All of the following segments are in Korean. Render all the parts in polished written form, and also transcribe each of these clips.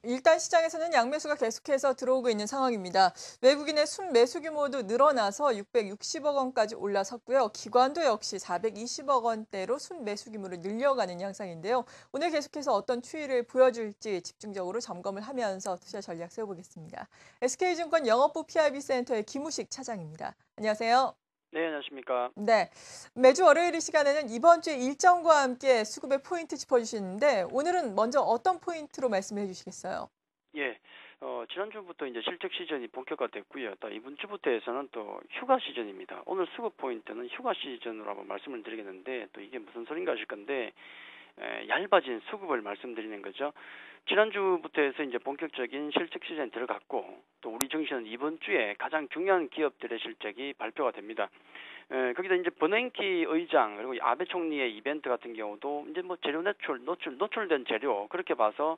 일단 시장에서는 양매수가 계속해서 들어오고 있는 상황입니다. 외국인의 순매수 규모도 늘어나서 660억 원까지 올라섰고요. 기관도 역시 420억 원대로 순매수 규모를 늘려가는 양상인데요. 오늘 계속해서 어떤 추이를 보여줄지 집중적으로 점검을 하면서 투자 전략 세워보겠습니다. SK증권 영업부 PIB 센터의 김우식 차장입니다. 안녕하세요. 네, 안녕하십니까. 네, 매주 월요일 이 시간에는 이번 주의 일정과 함께 수급의 포인트 짚어주시는데 오늘은 먼저 어떤 포인트로 말씀해 주시겠어요? 예, 지난주부터 이제 실적 시즌이 본격화됐고요. 또 이번 주부터 해서는 또 휴가 시즌입니다. 오늘 수급 포인트는 휴가 시즌으로 한번 말씀을 드리겠는데 또 이게 무슨 소린가 하실 건데 얇아진 수급을 말씀드리는 거죠. 지난주부터 해서 이제 본격적인 실적 시즌에 들어갔고 또 우리 증시는 이번 주에 가장 중요한 기업들의 실적이 발표가 됩니다. 거기다 이제 버냉키 의장 그리고 아베 총리의 이벤트 같은 경우도 이제 뭐 재료 노출된 재료 그렇게 봐서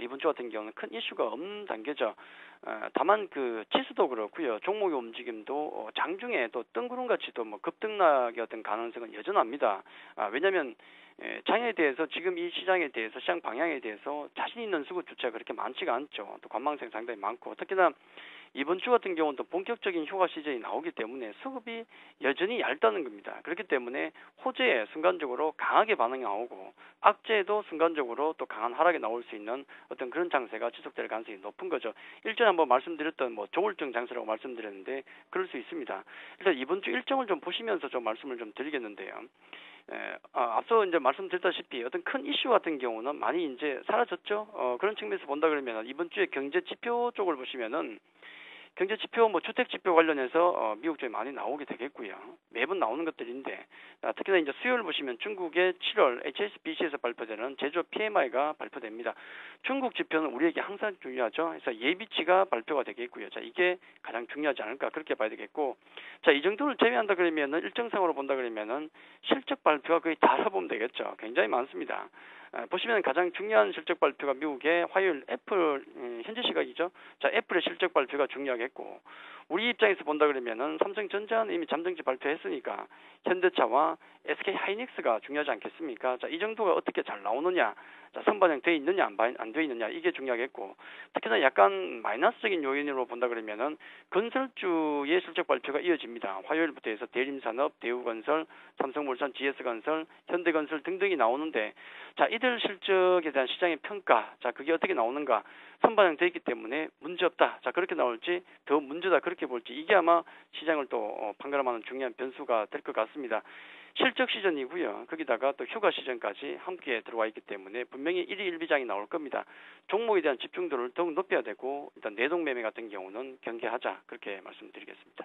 이번 주 같은 경우는 큰 이슈가 없는 단계죠. 다만 그 지수도 그렇고요. 종목의 움직임도 장중에 또 뜬구름같이 또 뭐 급등락의 어떤 가능성은 여전합니다. 왜냐하면 장에 대해서 지금 이 시장에 대해서 시장 방향에 대해서 자신 있는 수급 주체가 그렇게 많지가 않죠. 또 관망성 상당히 많고 특히나 이번 주 같은 경우는 또 본격적인 휴가 시즌이 나오기 때문에 수급이 여전히 얇다는 겁니다. 그렇기 때문에 호재에 순간적으로 강하게 반응이 나오고 악재에도 순간적으로 또 강한 하락이 나올 수 있는 어떤 그런 장세가 지속될 가능성이 높은 거죠. 일전에 한번 말씀드렸던 뭐 조울증 장세라고 말씀드렸는데 그럴 수 있습니다. 일단 이번 주 일정을 좀 보시면서 좀 말씀을 좀 드리겠는데요. 앞서 이제 말씀드렸다시피 어떤 큰 이슈 같은 경우는 많이 이제 사라졌죠. 그런 측면에서 본다 그러면 이번 주에 경제 지표 쪽을 보시면은 경제 지표, 뭐 주택 지표 관련해서 미국 쪽에 많이 나오게 되겠고요. 매번 나오는 것들인데 특히나 이제 수요일 보시면 중국의 7월 HSBC에서 발표되는 제조업 PMI가 발표됩니다. 중국 지표는 우리에게 항상 중요하죠. 그래서 예비치가 발표가 되겠고요. 자, 이게 가장 중요하지 않을까 그렇게 봐야 되겠고, 자, 이 정도를 제외한다 그러면은 일정상으로 본다 그러면은 실적 발표가 거의 다 알아보면 되겠죠. 굉장히 많습니다. 보시면 가장 중요한 실적 발표가 미국의 화요일 애플 현재 시각이죠. 자, 애플의 실적 발표가 중요하겠고 우리 입장에서 본다 그러면은 삼성전자는 이미 잠정치 발표했으니까 현대차와 SK 하이닉스가 중요하지 않겠습니까? 자, 이 정도가 어떻게 잘 나오느냐, 자, 선반영 돼 있느냐 안 돼 있느냐 이게 중요하겠고 특히나 약간 마이너스적인 요인으로 본다 그러면은 건설주의 실적 발표가 이어집니다. 화요일부터 해서 대림산업, 대우건설, 삼성물산, GS건설, 현대건설 등등이 나오는데 자, 이들 실적에 대한 시장의 평가, 자, 그게 어떻게 나오는가 선반영돼 있기 때문에 문제 없다. 자, 그렇게 나올지 더 문제다 그렇게 볼지 이게 아마 시장을 또 판가름하는 중요한 변수가 될 것 같습니다. 실적 시즌이고요. 거기다가 또 휴가 시즌까지 함께 들어와 있기 때문에 분명히 1위 1비장이 나올 겁니다. 종목에 대한 집중도를 더욱 높여야 되고 일단 내동 매매 같은 경우는 경계하자 그렇게 말씀드리겠습니다.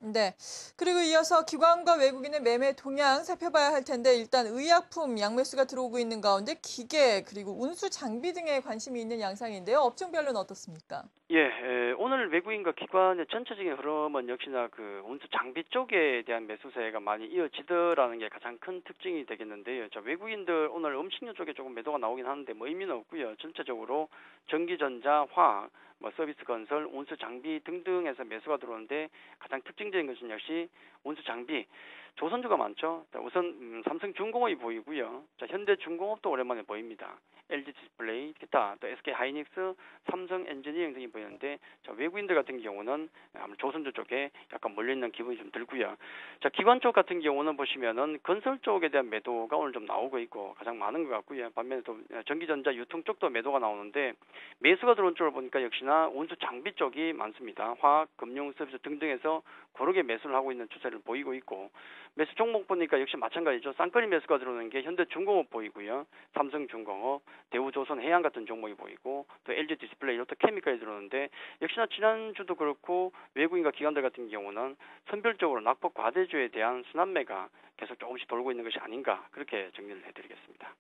네. 그리고 이어서 기관과 외국인의 매매 동향 살펴봐야 할 텐데 일단 의약품 양매수가 들어오고 있는 가운데 기계 그리고 운수 장비 등에 관심이 있는 양상인데요. 업종별로는 어떻습니까? 예, 오늘 외국인과 기관의 전체적인 흐름은 역시나 그 운수 장비 쪽에 대한 매수세가 많이 이어지더라는 게 가장 큰 특징이 되겠는데요. 자, 외국인들 오늘 음식료 쪽에 조금 매도가 나오긴 하는데 뭐 의미는 없고요. 전체적으로 전기전자, 화학, 뭐 서비스 건설, 운수 장비 등등에서 매수가 들어오는데 가장 특징적인 것은 역시 운수 장비, 조선주가 많죠. 자, 우선 삼성중공업이 보이고요. 자, 현대중공업도 오랜만에 보입니다. LG 디스플레이, 기타, 또 SK 하이닉스, 삼성 엔지니어링 등이 보이는데 자, 외국인들 같은 경우는 아무래도 조선주 쪽에 약간 몰려있는 기분이 좀 들고요. 자, 기관 쪽 같은 경우는 보시면은 건설 쪽에 대한 매도가 오늘 좀 나오고 있고 가장 많은 것 같고요. 반면에 또 전기전자 유통 쪽도 매도가 나오는데 매수가 들어온 쪽을 보니까 역시나 운수 장비 쪽이 많습니다. 화학, 금융, 서비스 등등에서 고르게 매수를 하고 있는 추세를 보이고 있고 매수 종목 보니까 역시 마찬가지죠. 쌍끌이 매수가 들어오는 게 현대중공업 보이고요. 삼성중공업, 대우조선 해양 같은 종목이 보이고 또 LG 디스플레이, 롯데케미칼이 들어오는데 역시나 지난주도 그렇고 외국인과 기관들 같은 경우는 선별적으로 낙폭 과대주에 대한 순환매가 계속 조금씩 돌고 있는 것이 아닌가 그렇게 정리를 해드리겠습니다.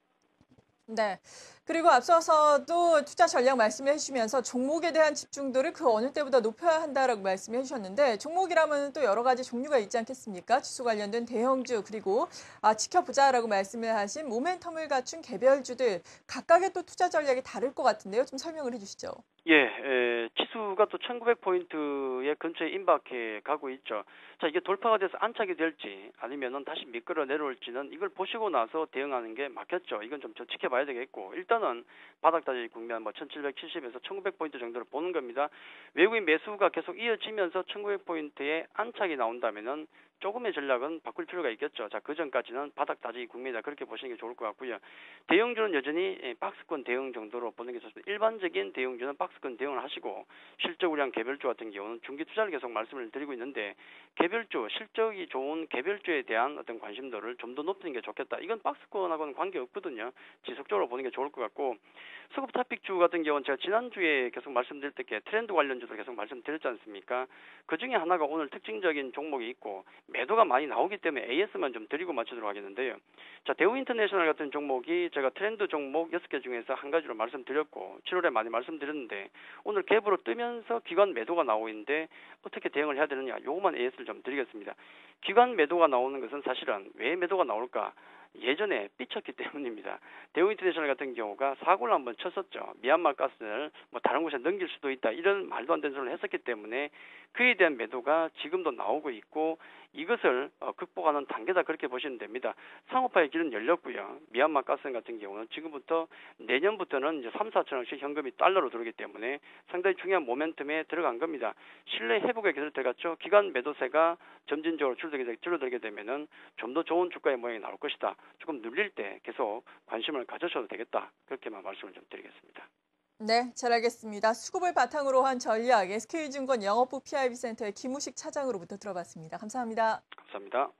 네. 그리고 앞서서도 투자 전략 말씀해 주시면서 종목에 대한 집중도를 그 어느 때보다 높여야 한다라고 말씀해 주셨는데 종목이라면 또 여러 가지 종류가 있지 않겠습니까? 지수 관련된 대형주 그리고 지켜보자라고 말씀을 하신 모멘텀을 갖춘 개별주들 각각의 또 투자 전략이 다를 것 같은데요. 좀 설명을 해 주시죠. 예, 지수가 매수가 또 1900포인트의 근처에 임박해 가고 있죠. 자, 이게 돌파가 돼서 안착이 될지 아니면은 다시 미끌어 내려올지는 이걸 보시고 나서 대응하는 게 맞겠죠. 이건 좀 지켜봐야 되겠고, 일단은 바닥 다지 국면 1770에서 1900포인트 정도를 보는 겁니다. 외국인 매수가 계속 이어지면서 1900포인트에 안착이 나온다면은 조금의 전략은 바꿀 필요가 있겠죠. 자, 그 전까지는 바닥 다지기 국면이다, 그렇게 보시는 게 좋을 것 같고요. 대형주는 여전히 박스권 대응 정도로 보는 게 좋습니다. 일반적인 대형주는 박스권 대응을 하시고, 실적 우량 개별주 같은 경우는 중기 투자를 계속 말씀을 드리고 있는데, 개별주, 실적이 좋은 개별주에 대한 어떤 관심도를 좀 더 높이는 게 좋겠다. 이건 박스권하고는 관계 없거든요. 지속적으로 보는 게 좋을 것 같고, 수급 토픽주 같은 경우는 제가 지난주에 계속 말씀드릴 때 트렌드 관련주도 계속 말씀드렸지 않습니까? 그 중에 하나가 오늘 특징적인 종목이 있고 매도가 많이 나오기 때문에 AS만 좀 드리고 마치도록 하겠는데요. 자, 대우인터내셔널 같은 종목이 제가 트렌드 종목 6개 중에서 한 가지로 말씀드렸고 7월에 많이 말씀드렸는데, 오늘 갭으로 뜨면서 기관 매도가 나오고 있는데 어떻게 대응을 해야 되느냐, 요것만 AS를 좀 드리겠습니다. 기관 매도가 나오는 것은 사실은 왜 매도가 나올까? 예전에 삐쳤기 때문입니다. 대우인터내셔널 같은 경우가 사고를 한번 쳤었죠. 미얀마 가스를 다른 곳에 넘길 수도 있다, 이런 말도 안 되는 소리를 했었기 때문에 그에 대한 매도가 지금도 나오고 있고, 이것을 극복하는 단계다, 그렇게 보시면 됩니다. 상업화의 길은 열렸고요. 미얀마 가스 같은 경우는 지금부터 내년부터는 이제 3, 4천억씩 현금이 달러로 들어오기 때문에 상당히 중요한 모멘텀에 들어간 겁니다. 신뢰 회복의 길을 들어갔죠. 기관 매도세가 점진적으로 줄어들게 되면은 좀 더 좋은 주가의 모양이 나올 것이다. 조금 눌릴 때 계속 관심을 가져셔도 되겠다, 그렇게만 말씀을 좀 드리겠습니다. 네, 잘 알겠습니다. 수급을 바탕으로 한 전략, SK증권 영업부 PIB센터의 김우식 차장으로부터 들어봤습니다. 감사합니다. 감사합니다.